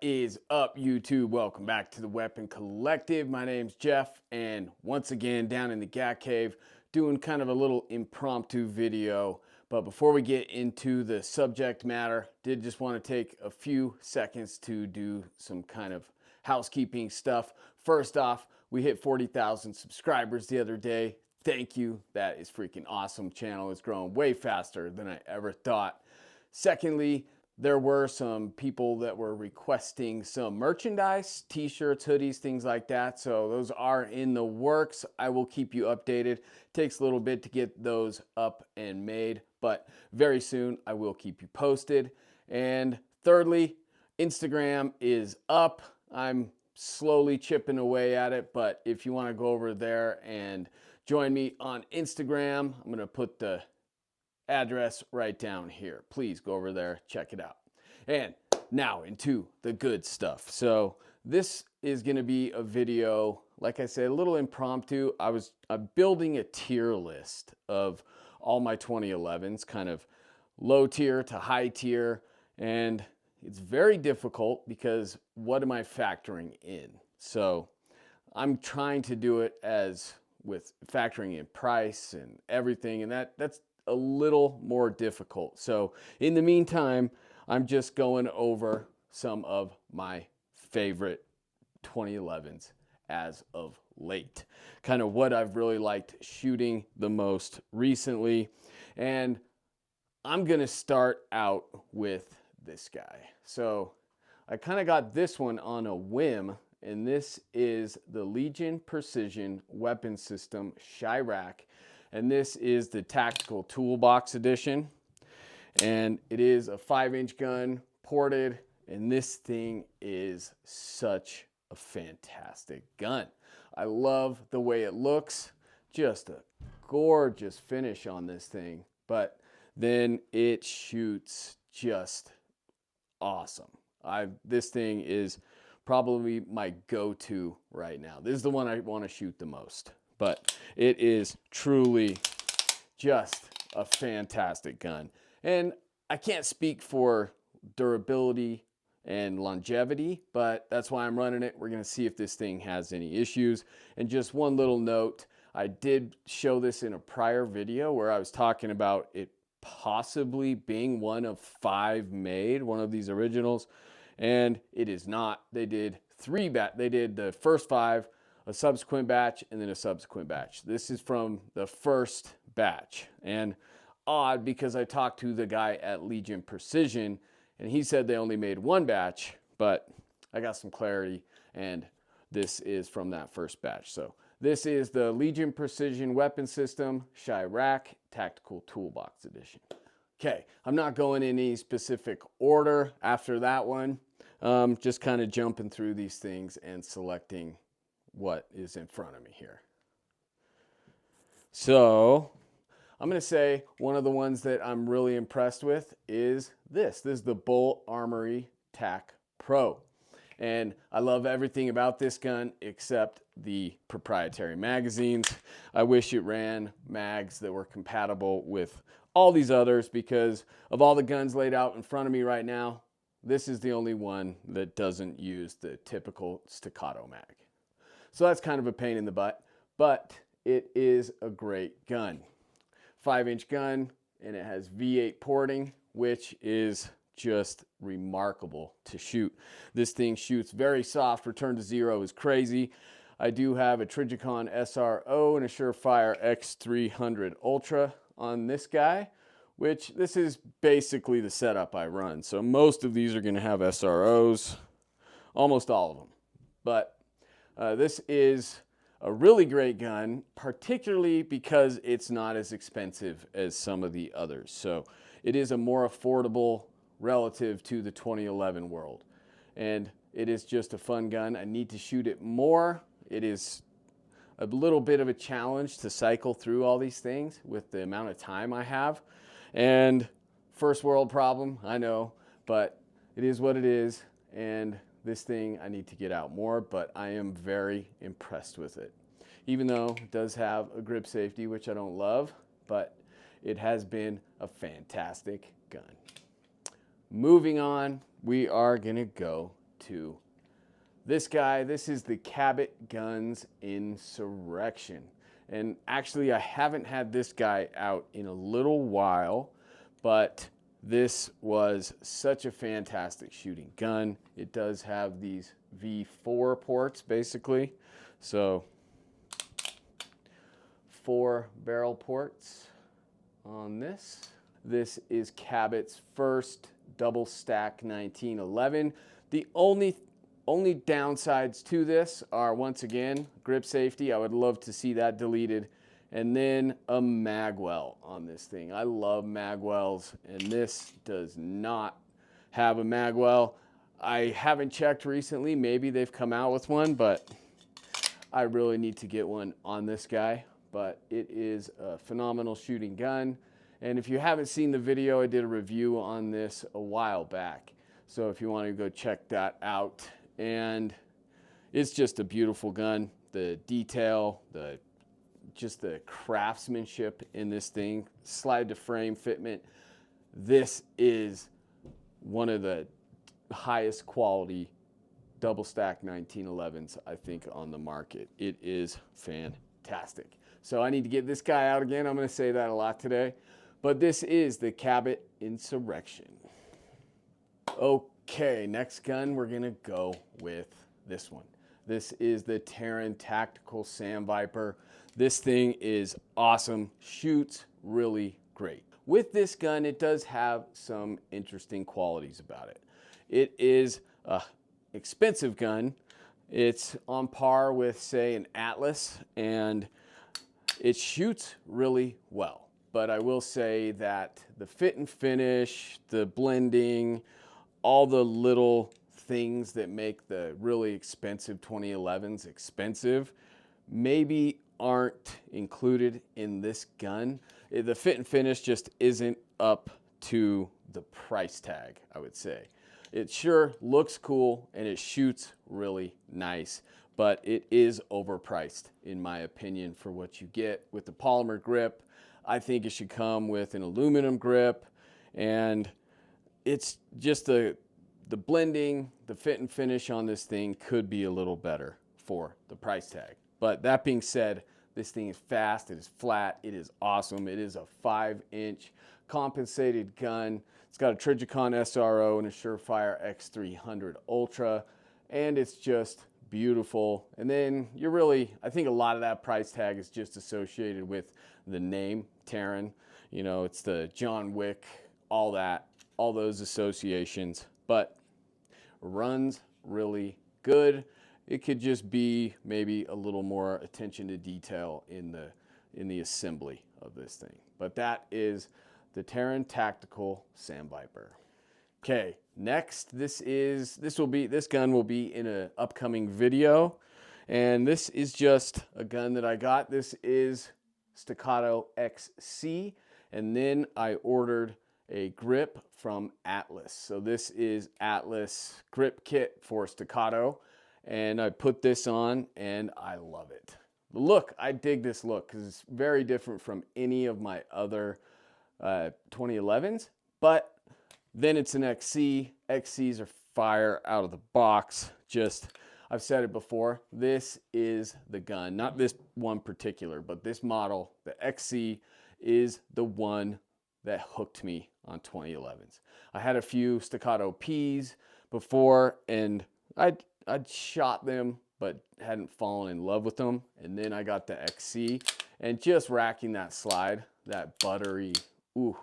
is up, YouTube? Welcome back to the Weapon Collective. My name's Jeff, and once again down in the Gat Cave doing kind of a little impromptu video. But before we get into the subject matter, did just want to take a few seconds to do some kind of housekeeping stuff. First off, we hit 40,000 subscribers the other day. Thank you. That is freaking awesome. Channel is growing way faster than I ever thought. Secondly, there were some people that were requesting some merchandise, t-shirts, hoodies, things like that. So those are in the works. I will keep you updated. Takes a little bit to get those up and made, but very soon I will keep you posted. And thirdly, Instagram is up. I'm slowly chipping away at it, but if you want to go over there and join me on Instagram, I'm going to put the address right down here. Please go over there, check it out. And now into the good stuff. So this is going to be a video, like I said, a little impromptu. I'm building a tier list of all my 2011s, kind of low tier to high tier, and it's very difficult because what am I factoring in? So I'm trying to do it as with factoring in price and everything, and that's a little more difficult. So in the meantime, I'm just going over some of my favorite 2011s as of late. Kind of what I've really liked shooting the most recently. And I'm gonna start out with this guy. So I kind of got this one on a whim, and this is the Legion Precision Weapon System Shyrack. And this is the Tactical Toolbox Edition. And it is a 5-inch gun, ported, and this thing is such a fantastic gun. I love the way it looks, just a gorgeous finish on this thing, but then it shoots just awesome. This thing is probably my go-to right now. This is the one I want to shoot the most. But it is truly just a fantastic gun. And I can't speak for durability and longevity, but that's why I'm running it. We're going to see if this thing has any issues. And just one little note, I did show this in a prior video where I was talking about it possibly being one of 5 made, one of these originals, and it is not. They did they did the first 5, a subsequent batch, and then a subsequent batch. This is from the first batch. And odd, because I talked to the guy at Legion Precision, and he said they only made 1 batch, but I got some clarity, and this is from that first batch. So this is the Legion Precision Weapon System Shyrack Tactical Toolbox Edition. Okay, I'm not going in any specific order after that one. Just kind of jumping through these things and selecting what is in front of me here. So I'm going to say one of the ones that I'm really impressed with is this. This is the Bul Armory Tac Pro. And I love everything about this gun except the proprietary magazines. I wish it ran mags that were compatible with all these others, because of all the guns laid out in front of me right now, this is the only one that doesn't use the typical Staccato mag. So that's kind of a pain in the butt, but it is a great gun. 5-inch gun, and it has V8 porting, which is just remarkable to shoot. This thing shoots very soft. Return to zero is crazy. I do have a Trijicon SRO and a Surefire X300 Ultra on this guy, which this is basically the setup I run. So most of these are going to have SROs, almost all of them. But this is a really great gun, particularly because it's not as expensive as some of the others. So it is a more affordable relative to the 2011 world. And it is just a fun gun. I need to shoot it more. It is a little bit of a challenge to cycle through all these things with the amount of time I have. And first world problem, I know, but it is what it is. And this thing I need to get out more, but I am very impressed with it. Even though it does have a grip safety, which I don't love, but it has been a fantastic gun. Moving on, we are gonna go to this guy. This is the Cabot Guns Insurrection. And actually, I haven't had this guy out in a little while, but this was such a fantastic shooting gun. It does have these V4 ports, basically. So 4 barrel ports on this. This is Cabot's first double stack 1911. The only downsides to this are, once again, grip safety. I would love to see that deleted. And then a magwell on this thing. I love magwells, and this does not have a magwell. I haven't checked recently. Maybe they've come out with one, but I really need to get one on this guy. But it is a phenomenal shooting gun. And if you haven't seen the video, I did a review on this a while back. So if you want to go check that out. And it's just a beautiful gun. The detail, just the craftsmanship in this thing, slide to frame fitment. This is one of the highest quality double stack 1911s, I think, on the market. It is fantastic. So I need to get this guy out again. I'm going to say that a lot today. But this is the Cabot Insurrection. Okay, next gun, we're going to go with this one. This is the Taran Tactical Sandviper. This thing is awesome, shoots really great. With this gun, it does have some interesting qualities about it. It is an expensive gun. It's on par with, say, an Atlas, and it shoots really well. But I will say that the fit and finish, the blending, all the little things that make the really expensive 2011s expensive maybe aren't included in this gun. The fit and finish just isn't up to the price tag, I would say. It sure looks cool and it shoots really nice, but it is overpriced in my opinion for what you get with the polymer grip. I think it should come with an aluminum grip, and it's just the blending, the fit and finish on this thing could be a little better for the price tag. But that being said, this thing is fast, it is flat, it is awesome. It is a 5-inch compensated gun. It's got a Trijicon SRO and a Surefire X300 Ultra, and it's just beautiful. And then you're really, I think a lot of that price tag is just associated with the name Taran. You know, it's the John Wick, all that, all those associations, but runs really good. It could just be maybe a little more attention to detail in the assembly of this thing. But that is the Taran Tactical Sandviper. Okay, next, this gun will be in an upcoming video, and this is just a gun that I got. This is Staccato XC, and then I ordered a grip from Atlas. So this is Atlas grip kit for Staccato, and I put this on and I love it. The look, I dig this look because it's very different from any of my other 2011s, but then it's an XC. XCs are fire out of the box. I've said it before, this is the gun, not this one particular, but this model, the XC, is the one that hooked me on 2011s. I had a few Staccato Ps before, and I'd shot them, but hadn't fallen in love with them. And then I got the XC, and just racking that slide, that buttery, ooh.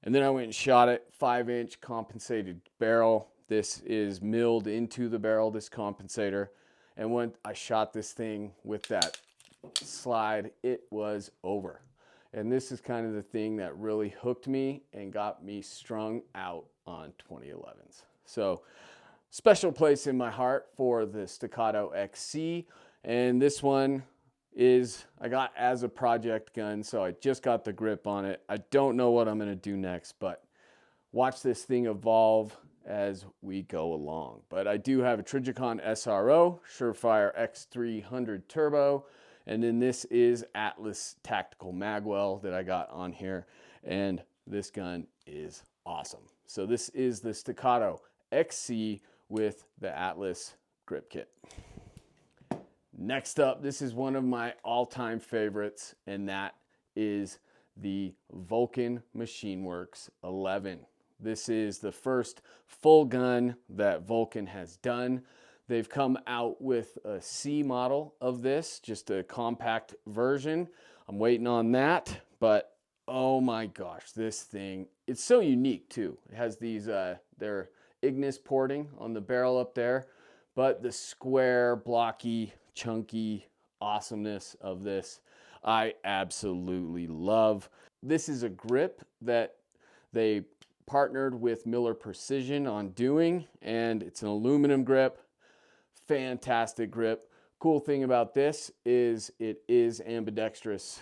And then I went and shot it, 5-inch compensated barrel. This is milled into the barrel, this compensator. And when I shot this thing with that slide, it was over. And this is kind of the thing that really hooked me and got me strung out on 2011s. So special place in my heart for the Staccato XC. And this one I got as a project gun, so I just got the grip on it. I don't know what I'm going to do next, but watch this thing evolve as we go along. But I do have a Trijicon SRO, Surefire X300 Turbo, and then this is Atlas Tactical Magwell that I got on here, and this gun is awesome. So this is the Staccato XC with the Atlas grip kit. Next up, this is one of my all-time favorites, and that is the Vulcan Machine Works 11. This is the first full gun that Vulcan has done. They've come out with a C model of this, just a compact version. I'm waiting on that, but oh my gosh, this thing, it's so unique too. It has these, their Ignis porting on the barrel up there, but the square, blocky, chunky awesomeness of this, I absolutely love. This is a grip that they partnered with Miller Precision on doing, and it's an aluminum grip. Fantastic grip. Cool thing about this is it is ambidextrous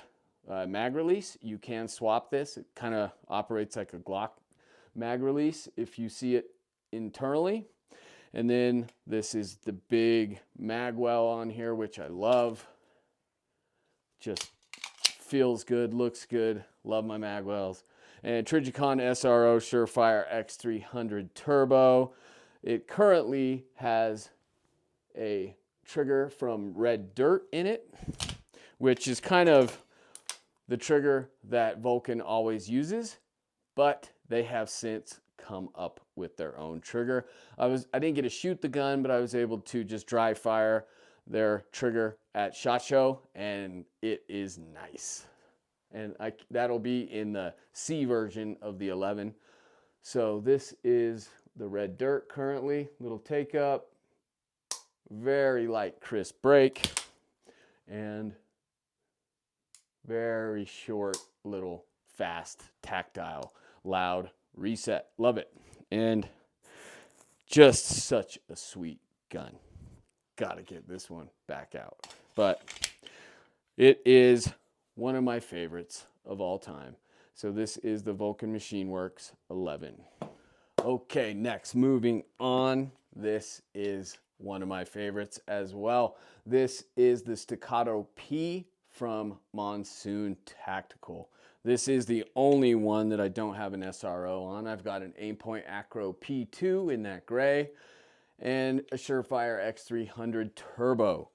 mag release. You can swap this. It kind of operates like a Glock mag release if you see it internally. And then this is the big mag well on here, which I love. Just feels good, looks good. Love my mag wells. And Trijicon SRO Surefire X300 Turbo. It currently has a trigger from Red Dirt in it, which is kind of the trigger that Vulcan always uses, but they have since come up with their own trigger. I didn't get to shoot the gun, but I was able to just dry fire their trigger at SHOT Show, and it is nice. And that'll be in the C version of the 11. So this is the Red Dirt currently. Little take up, very light crisp break, and very short little fast tactile loud reset. Love it. And just such a sweet gun. Gotta get this one back out. But it is one of my favorites of all time. So this is the Vulcan Machine Works 11. Okay, next, moving on. This is one of my favorites as well. This is the Staccato P from Monsoon Tactical. This is the only one that I don't have an SRO on. I've got an Aimpoint Acro P2 in that gray and a Surefire X300 Turbo.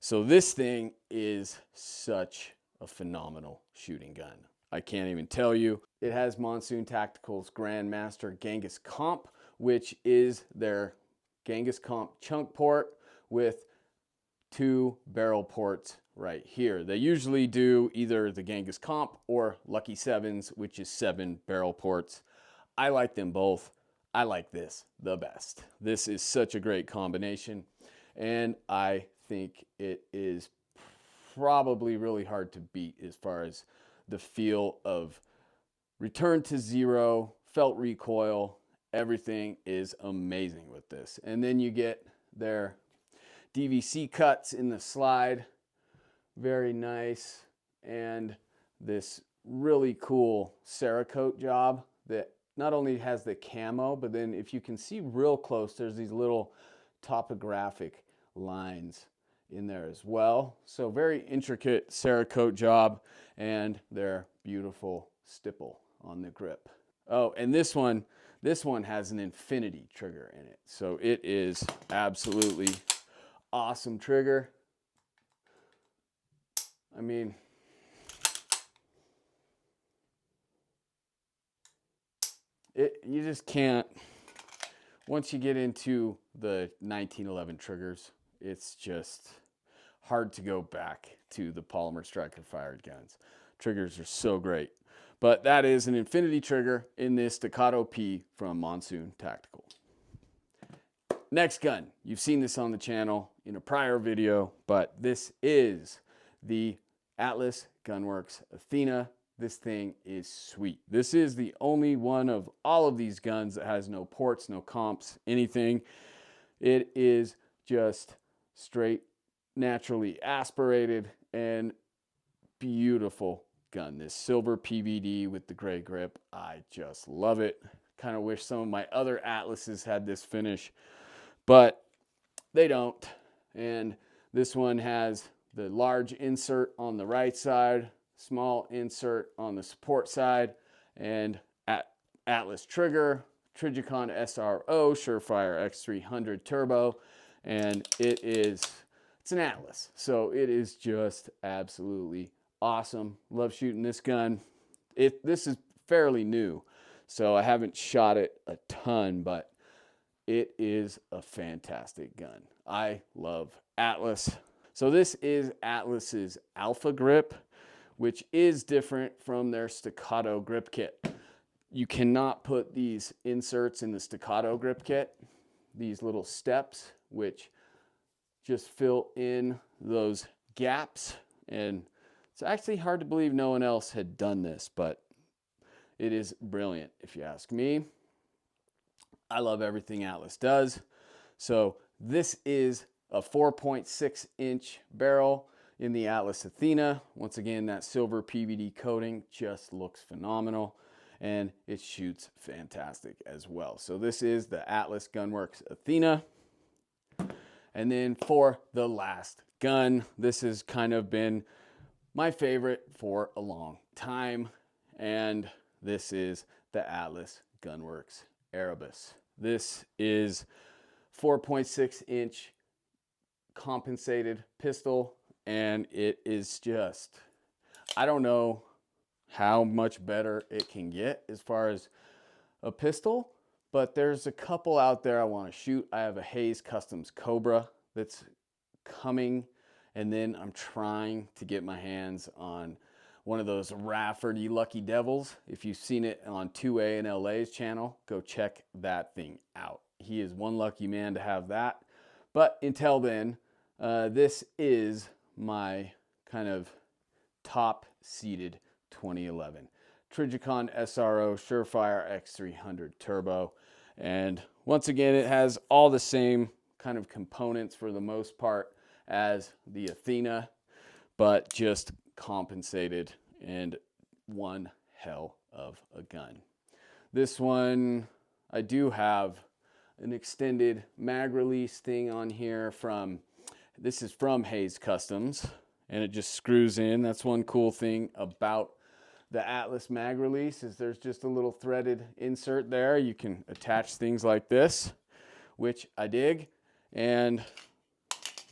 So this thing is such a phenomenal shooting gun. I can't even tell you. It has Monsoon Tactical's Grandmaster Genghis Comp, which is their Genghis Comp chunk port with 2 barrel ports right here. They usually do either the Genghis Comp or Lucky 7s, which is 7 barrel ports. I like them both. I like this the best. This is such a great combination, and I think it is probably really hard to beat as far as the feel of return to zero, felt recoil. Everything is amazing with this. And then you get their DVC cuts in the slide. Very nice. And this really cool Cerakote job that not only has the camo, but then if you can see real close, there's these little topographic lines in there as well. So very intricate Cerakote job, and their beautiful stipple on the grip. Oh, and this one has an infinity trigger in it. So it is absolutely awesome trigger. I mean, you just can't, once you get into the 1911 triggers, it's just hard to go back to the polymer striker fired guns. Triggers are so great. But that is an infinity trigger in this Staccato P from Monsoon Tactical. Next gun, you've seen this on the channel in a prior video, but this is the Atlas Gunworks Athena. This thing is sweet. This is the only one of all of these guns that has no ports, no comps, anything. It is just straight, naturally aspirated, and beautiful gun. This silver PVD with the gray grip, I just love it. Kind of wish some of my other Atlases had this finish, but they don't. And this one has the large insert on the right side, small insert on the support side, and Atlas trigger, Trijicon SRO Surefire X300 Turbo, and it's an Atlas, so it is just absolutely awesome. Love shooting this gun. This is fairly new, so I haven't shot it a ton, but it is a fantastic gun. I love Atlas. So this is Atlas's Alpha Grip, which is different from their Staccato grip kit. You cannot put these inserts in the Staccato grip kit, these little steps, which just fill in those gaps. And it's actually hard to believe no one else had done this, but it is brilliant if you ask me. I love everything Atlas does. So this is a 4.6 inch barrel in the Atlas Athena. Once again, that silver PVD coating just looks phenomenal, and it shoots fantastic as well. So this is the Atlas Gunworks Athena. And then for the last gun, this has kind of been my favorite for a long time, and this is the Atlas Gunworks Erebus. This is 4.6 inch compensated pistol, and it is just, I don't know how much better it can get as far as a pistol, but there's a couple out there I want to shoot. I have a Hayes Customs Cobra that's coming, and then I'm trying to get my hands on one of those Rafferty Lucky Devils. If you've seen it on 2A and LA's channel, go check that thing out. He is one lucky man to have that. But until then, this is my kind of top seeded 2011 Trijicon SRO Surefire X300 Turbo. And once again, it has all the same kind of components for the most part as the Athena, but just compensated, and one hell of a gun. This one, I do have an extended mag release thing on here this is from Hayes Customs, and it just screws in. That's one cool thing about the Atlas mag release, is there's just a little threaded insert there. You can attach things like this, which I dig. And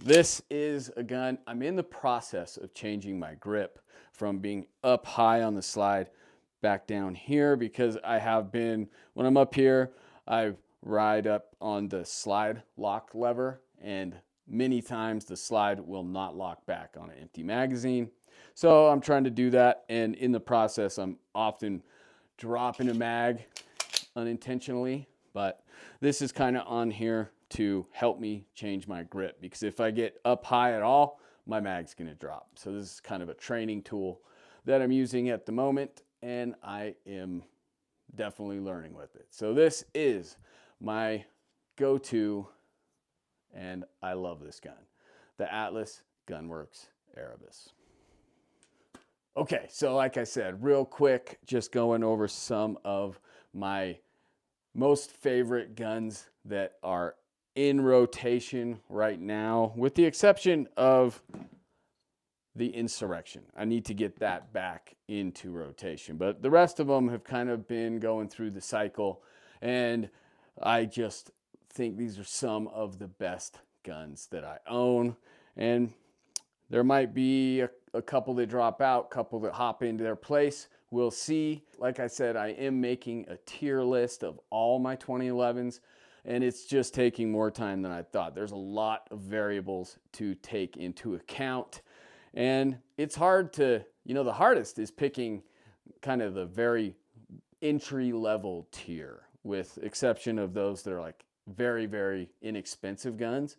this is a gun, I'm in the process of changing my grip from being up high on the slide back down here, because I have been, when I'm up here, I ride up on the slide lock lever, and many times the slide will not lock back on an empty magazine. So I'm trying to do that, and in the process, I'm often dropping a mag unintentionally, but this is kind of on here to help me change my grip, because if I get up high at all, my mag's gonna drop. So this is kind of a training tool that I'm using at the moment, and I am definitely learning with it. So this is my go-to, and I love this gun, the Atlas Gunworks Erebus. Okay, so like I said, real quick, just going over some of my most favorite guns that are in rotation right now, with the exception of the Insurrection. I need to get that back into rotation, but the rest of them have kind of been going through the cycle, and I just think these are some of the best guns that I own. And there might be a couple that drop out, a couple that hop into their place. We'll see. Like I said, I am making a tier list of all my 2011s, and it's just taking more time than I thought. There's a lot of variables to take into account, and it's hard to, the hardest is picking kind of the very entry level tier, with exception of those that are like very, very inexpensive guns.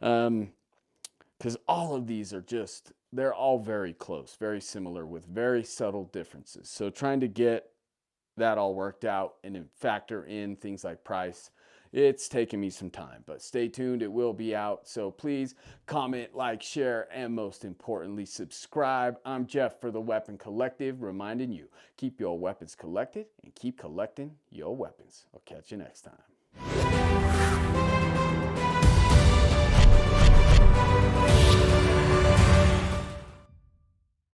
Because all of these are just, they're all very close, very similar, with very subtle differences. So trying to get that all worked out and then factor in things like price, it's taken me some time, but stay tuned. It will be out. So please comment, like, share, and most importantly, subscribe. I'm Jeff for the Weapon Collective, reminding you, keep your weapons collected and keep collecting your weapons. I'll catch you next time.